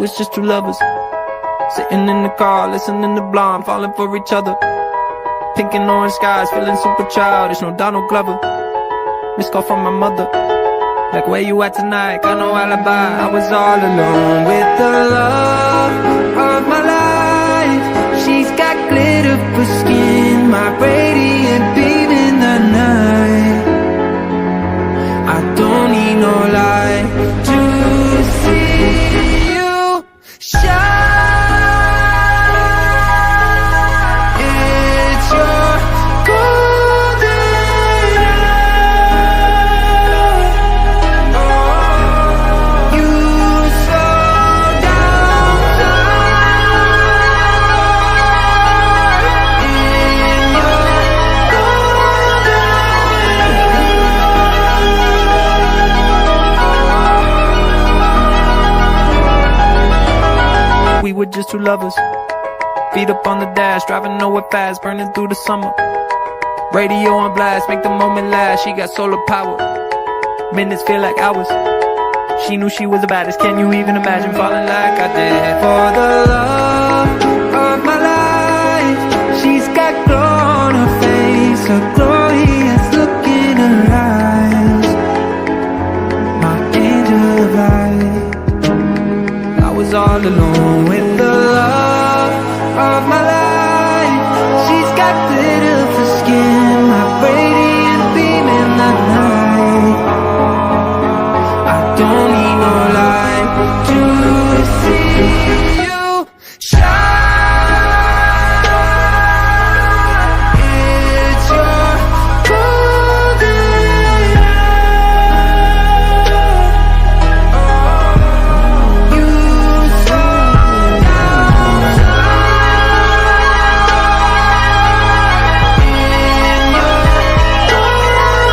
was just two lovers, sitting in the car, listening to Blonde, falling for each other. Pink and orange skies, feeling super childish, no Donald Glover. Missed call from my mother, like where you at tonight, got no alibi. I was all alone with the love of my life. She's got glitter for skin, my radiant beam in the night. I don't need no light to see you shine. It's your golden hour. You slow down time in your golden. We were just two lovers, feet up on the dash, driving nowhere fast, burning through the summer. Radio on blast, make the moment last. She got solar power, minutes feel like hours. She knew she was the baddest. Can you even imagine falling like I did for the love of my life? She's got glow on her face, a glorious look in her eyes. My angel of light. I was all alone with the love of my life. She's got glitter for skin, my radiant beam in the night. I don't need no light to see you shine. It's your golden hour. You slow down time in your golden.